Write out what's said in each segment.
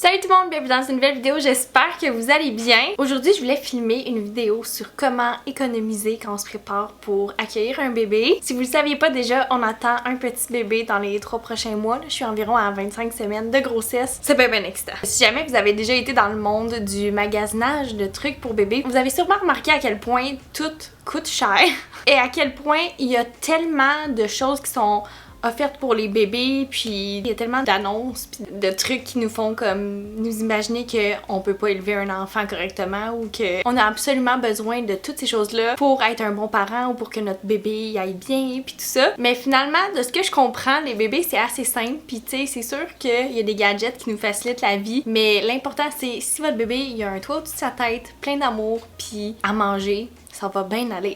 Salut tout le monde, bienvenue dans une nouvelle vidéo, j'espère que vous allez bien. Aujourd'hui, je voulais filmer une vidéo sur comment économiser quand on se prépare pour accueillir un bébé. Si vous le saviez pas déjà, on attend un petit bébé dans les 3 prochains mois. Je suis environ à 25 semaines de grossesse. C'est bien excitant. Si jamais vous avez déjà été dans le monde du magasinage de trucs pour bébé, vous avez sûrement remarqué à quel point tout coûte cher et à quel point il y a tellement de choses qui sont offertes pour les bébés, puis il y a tellement d'annonces puis de trucs qui nous font comme nous imaginer qu'on peut pas élever un enfant correctement ou qu'on a absolument besoin de toutes ces choses-là pour être un bon parent ou pour que notre bébé aille bien puis tout ça. Mais finalement, de ce que je comprends, les bébés c'est assez simple, puis tu sais, c'est sûr qu'il y a des gadgets qui nous facilitent la vie, mais l'important c'est si votre bébé il a un toit au-dessus de sa tête, plein d'amour, puis à manger, ça va bien aller.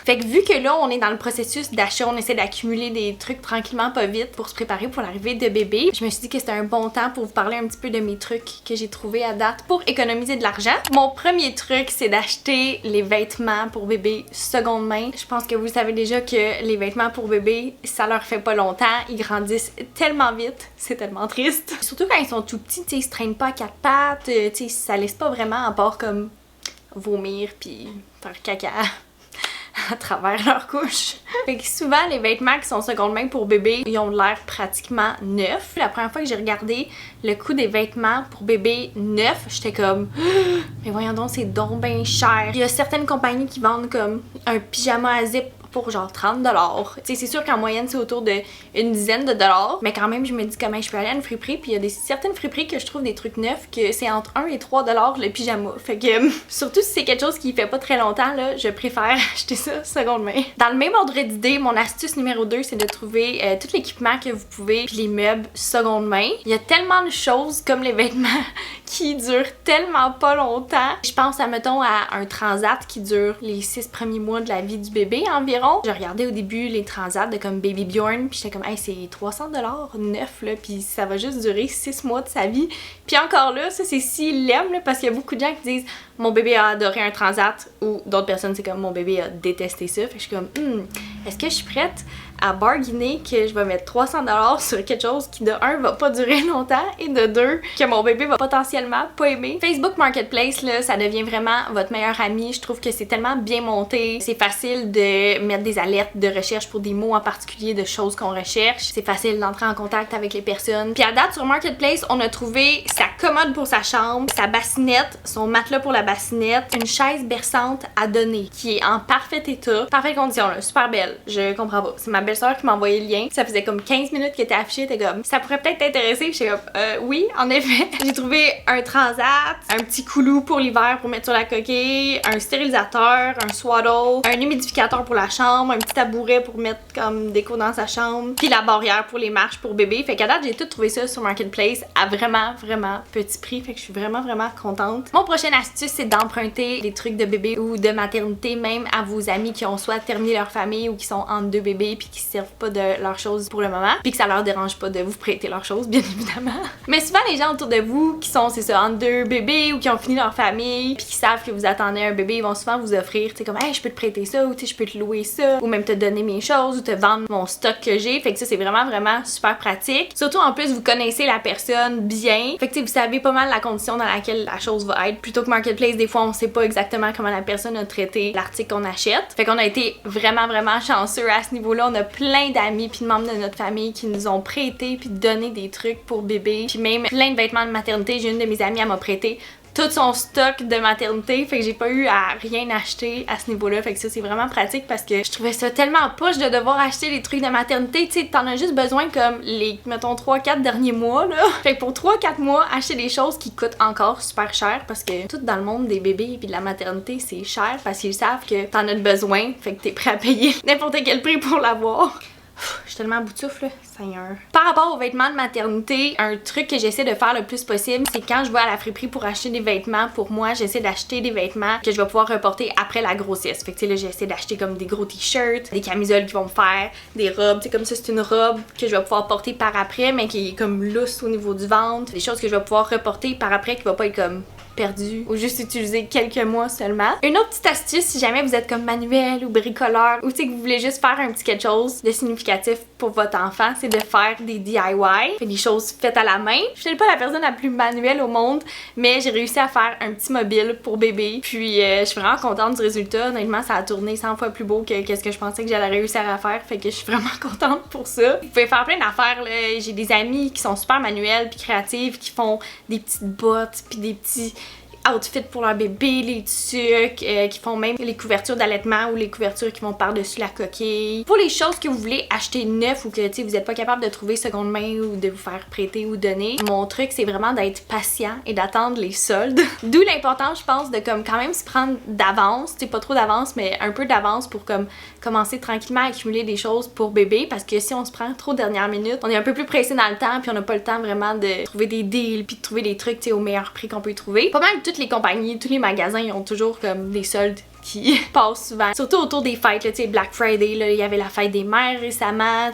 Fait que vu que là, on est dans le processus d'achat, on essaie d'accumuler des trucs tranquillement, pas vite, pour se préparer pour l'arrivée de bébé, je me suis dit que c'était un bon temps pour vous parler un petit peu de mes trucs que j'ai trouvés à date pour économiser de l'argent. Mon premier truc, c'est d'acheter les vêtements pour bébé seconde main. Je pense que vous savez déjà que les vêtements pour bébé, ça leur fait pas longtemps. Ils grandissent tellement vite, c'est tellement triste. Surtout quand ils sont tout petits, tu sais, ils se traînent pas à quatre pattes, tu sais, ça laisse pas vraiment à part comme vomir puis faire caca à travers leur couche. Fait que souvent, les vêtements qui sont seconde main pour bébé, ils ont l'air pratiquement neufs. La première fois que j'ai regardé le coût des vêtements pour bébé neufs, j'étais comme mais voyons donc, c'est donc ben cher. Il y a certaines compagnies qui vendent comme un pyjama à zip pour genre 30$. Tu sais, c'est sûr qu'en moyenne, c'est autour de une dizaine de dollars. Mais quand même, je me dis comment je peux aller à une friperie. Puis il y a certaines friperies que je trouve des trucs neufs que c'est entre 1 et 3$ le pyjama. Fait que, surtout si c'est quelque chose qui fait pas très longtemps, là, je préfère acheter ça seconde main. Dans le même ordre d'idée, mon astuce numéro 2, c'est de trouver tout l'équipement que vous pouvez, puis les meubles seconde main. Il y a tellement de choses comme les vêtements qui durent tellement pas longtemps. Je pense, mettons, à un transat qui dure les 6 premiers mois de la vie du bébé environ. Je regardais au début les transats de comme Baby Bjorn, puis j'étais comme hey, c'est 300$ neuf là, puis ça va juste durer 6 mois de sa vie. Puis encore là, ça c'est s'il l'aime là, parce qu'il y a beaucoup de gens qui disent mon bébé a adoré un transat, ou d'autres personnes c'est comme mon bébé a détesté ça. Fait que je suis comme est-ce que je suis prête à bargainer que je vais mettre 300$ sur quelque chose qui de 1 va pas durer longtemps et de 2 que mon bébé va potentiellement pas aimer. Facebook Marketplace là, ça devient vraiment votre meilleur ami. Je trouve que c'est tellement bien monté, c'est facile de mettre des alertes de recherche pour des mots en particulier de choses qu'on recherche. C'est facile d'entrer en contact avec les personnes. Puis à date sur Marketplace, on a trouvé sa commode pour sa chambre, sa bassinette, son matelas pour la bassinette, une chaise berçante à donner qui est en parfait état, parfaite condition là, super belle. Je comprends pas. C'est ma belle-sœur qui m'a envoyé le lien. Ça faisait comme 15 minutes qu'il était affiché, t'es comme ça pourrait peut-être t'intéresser. Puis j'étais comme oui, en effet. J'ai trouvé un transat, un petit coulou pour l'hiver pour mettre sur la coquille, un stérilisateur, un swaddle, un humidificateur pour la chambre, un petit tabouret pour mettre comme déco dans sa chambre, puis la barrière pour les marches pour bébé. Fait qu'à date, j'ai tout trouvé ça sur Marketplace à vraiment petit prix. Fait que je suis vraiment contente. Mon prochaine astuce, c'est d'emprunter des trucs de bébé ou de maternité même à vos amis qui ont soit terminé leur famille ou qui sont entre deux bébés puis qui se servent pas de leurs choses pour le moment, puis que ça leur dérange pas de vous prêter leurs choses, bien évidemment. Mais souvent, les gens autour de vous qui sont, c'est ça, entre deux bébés ou qui ont fini leur famille puis qui savent que vous attendez un bébé, ils vont souvent vous offrir, tu sais, comme hey, je peux te prêter ça, ou tu sais, je peux te louer ça, ou même te donner mes choses, ou te vendre mon stock que j'ai. Fait que ça, c'est vraiment super pratique. Surtout, en plus, vous connaissez la personne bien. Fait que tu sais, vous savez pas mal la condition dans laquelle la chose va être. Plutôt que Marketplace, des fois, on sait pas exactement comment la personne a traité l'article qu'on achète. Fait qu'on a été vraiment chanceux à ce niveau-là. On a plein d'amis puis de membres de notre famille qui nous ont prêté puis donné des trucs pour bébé. Puis même plein de vêtements de maternité. J'ai une de mes amies, elle m'a prêté tout son stock de maternité, fait que j'ai pas eu à rien acheter à ce niveau-là. Fait que ça, c'est vraiment pratique parce que je trouvais ça tellement push de devoir acheter des trucs de maternité. Tu sais, t'en as juste besoin comme les, mettons, 3-4 derniers mois, là. Fait que pour 3-4 mois, acheter des choses qui coûtent encore super cher parce que tout dans le monde des bébés et de la maternité, c'est cher parce qu'ils savent que t'en as besoin, fait que t'es prêt à payer n'importe quel prix pour l'avoir. Je suis tellement à bout de souffle, là. Seigneur. Par rapport aux vêtements de maternité, un truc que j'essaie de faire le plus possible, c'est quand je vais à la friperie pour acheter des vêtements, pour moi, j'essaie d'acheter des vêtements que je vais pouvoir reporter après la grossesse. Fait que tu sais, là, j'essaie d'acheter comme des gros t-shirts, des camisoles qui vont me faire, des robes. Tu sais, comme ça, c'est une robe que je vais pouvoir porter par après, mais qui est comme lousse au niveau du ventre. Des choses que je vais pouvoir reporter par après qui va pas être comme perdu ou juste utiliser quelques mois seulement. Une autre petite astuce, si jamais vous êtes comme manuel ou bricoleur ou tu sais que vous voulez juste faire un petit quelque chose de significatif pour votre enfant, c'est c'est de faire des DIY, des choses faites à la main. Je suis pas la personne la plus manuelle au monde, mais j'ai réussi à faire un petit mobile pour bébé. Puis je suis vraiment contente du résultat. Honnêtement, ça a tourné 100 fois plus beau que ce que je pensais que j'allais réussir à faire. Fait que je suis vraiment contente pour ça. Vous pouvez faire plein d'affaires là. J'ai des amis qui sont super manuels puis créatifs, qui font des petites bottes puis des petits outfits pour leur bébé, les tucs, qui font même les couvertures d'allaitement ou les couvertures qui vont par-dessus la coquille. Pour les choses que vous voulez acheter neuf ou que vous n'êtes pas capable de trouver seconde main ou de vous faire prêter ou donner, mon truc c'est vraiment d'être patient et d'attendre les soldes. D'où l'importance je pense de comme quand même se prendre d'avance, pas trop d'avance mais un peu d'avance pour comme commencer tranquillement à accumuler des choses pour bébé, parce que si on se prend trop dernière minute, on est un peu plus pressé dans le temps puis on n'a pas le temps vraiment de trouver des deals puis de trouver des trucs au meilleur prix qu'on peut y trouver. Pas mal toutes les compagnies, tous les magasins ils ont toujours comme des soldes qui passent souvent, surtout autour des fêtes, là, Black Friday, là, il y avait la fête des mères récemment,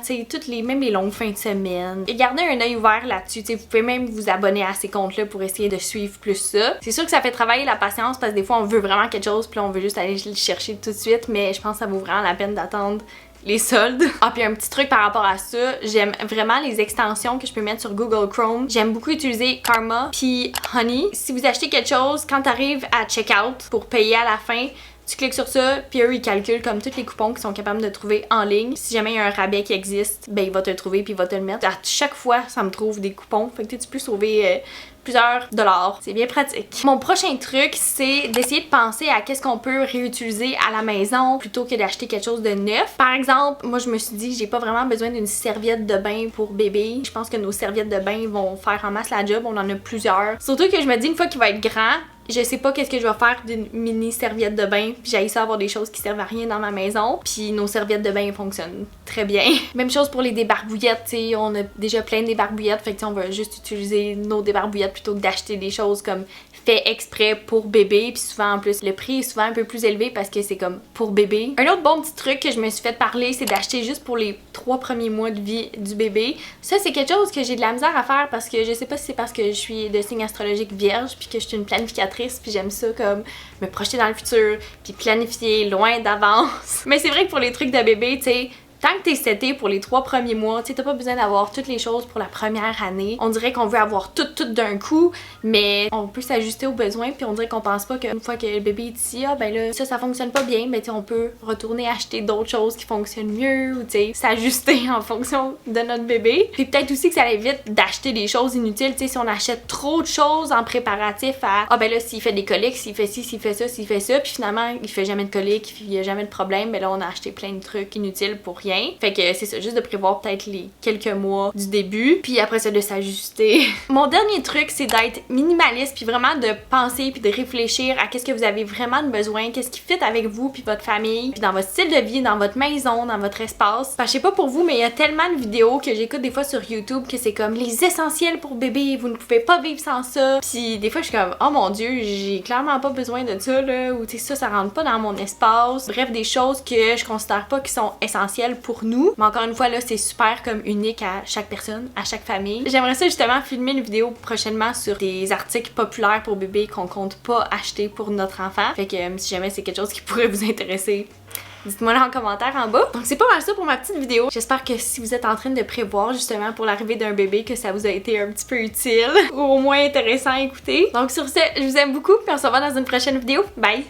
même les longues fins de semaine. Et gardez un œil ouvert là-dessus, vous pouvez même vous abonner à ces comptes-là pour essayer de suivre plus ça. C'est sûr que ça fait travailler la patience parce que des fois on veut vraiment quelque chose puis là on veut juste aller le chercher tout de suite, mais je pense que ça vaut vraiment la peine d'attendre les soldes. Ah, puis un petit truc par rapport à ça, j'aime vraiment les extensions que je peux mettre sur Google Chrome. J'aime beaucoup utiliser Karma puis Honey. Si vous achetez quelque chose, quand t'arrives à checkout pour payer à la fin, tu cliques sur ça, puis eux ils calculent comme tous les coupons qu'ils sont capables de trouver en ligne. Si jamais il y a un rabais qui existe, ben il va te le trouver puis il va te le mettre. À chaque fois, ça me trouve des coupons, fait que tu peux sauver plusieurs dollars. C'est bien pratique. Mon prochain truc, c'est d'essayer de penser à qu'est-ce qu'on peut réutiliser à la maison plutôt que d'acheter quelque chose de neuf. Par exemple, moi je me suis dit j'ai pas vraiment besoin d'une serviette de bain pour bébé. Je pense que nos serviettes de bain vont faire en masse la job, on en a plusieurs. Surtout que je me dis une fois qu'il va être grand, je sais pas qu'est-ce que je vais faire d'une mini serviette de bain, puis j'ai ça avoir des choses qui servent à rien dans ma maison, puis nos serviettes de bain fonctionnent très bien. Même chose pour les débarbouillettes, on a déjà plein de débarbouillettes, fait que on va juste utiliser nos débarbouillettes plutôt que d'acheter des choses comme fait exprès pour bébé, puis souvent en plus le prix est souvent un peu plus élevé parce que c'est comme pour bébé. Un autre bon petit truc que je me suis fait parler, c'est d'acheter juste pour les 3 premiers mois de vie du bébé. Ça c'est quelque chose que j'ai de la misère à faire parce que je sais pas si c'est parce que je suis de signe astrologique vierge puis que je suis une planificatrice puis j'aime ça comme me projeter dans le futur puis planifier loin d'avance. Mais c'est vrai que pour les trucs de bébé, tu sais, tant que t'es seté pour les 3 premiers mois, tu sais, t'as pas besoin d'avoir toutes les choses pour la première année. On dirait qu'on veut avoir tout d'un coup, mais on peut s'ajuster aux besoins, puis on dirait qu'on pense pas qu'une fois que le bébé est ici, ah ben là, ça fonctionne pas bien, mais tu sais, on peut retourner acheter d'autres choses qui fonctionnent mieux, ou tu sais, s'ajuster en fonction de notre bébé. Puis peut-être aussi que ça évite d'acheter des choses inutiles, tu sais, si on achète trop de choses en préparatif à, ah ben là, s'il fait des coliques, s'il fait ci, s'il fait ça, puis finalement, il fait jamais de coliques, il y a jamais de problème, mais là, on a acheté plein de trucs inutiles pour rien. Fait que c'est ça, juste de prévoir peut-être les quelques mois du début, puis après ça de s'ajuster. Mon dernier truc, c'est d'être minimaliste, puis vraiment de penser puis de réfléchir à qu'est-ce que vous avez vraiment de besoin, qu'est-ce qui fit avec vous puis votre famille, puis dans votre style de vie, dans votre maison, dans votre espace. Parce que je sais pas pour vous, mais il y a tellement de vidéos que j'écoute des fois sur YouTube que c'est comme les essentiels pour bébé, vous ne pouvez pas vivre sans ça. Puis des fois je suis comme oh mon dieu, j'ai clairement pas besoin de ça là, ou tu sais ça rentre pas dans mon espace. Bref, des choses que je considère pas qui sont essentielles pour nous. Mais encore une fois là, c'est super comme unique à chaque personne, à chaque famille. J'aimerais ça justement filmer une vidéo prochainement sur des articles populaires pour bébé qu'on compte pas acheter pour notre enfant. Fait que si jamais c'est quelque chose qui pourrait vous intéresser, dites-moi là en commentaire en bas. Donc c'est pas mal ça pour ma petite vidéo. J'espère que si vous êtes en train de prévoir justement pour l'arrivée d'un bébé, que ça vous a été un petit peu utile ou au moins intéressant à écouter. Donc sur ce, je vous aime beaucoup puis on se revoit dans une prochaine vidéo. Bye!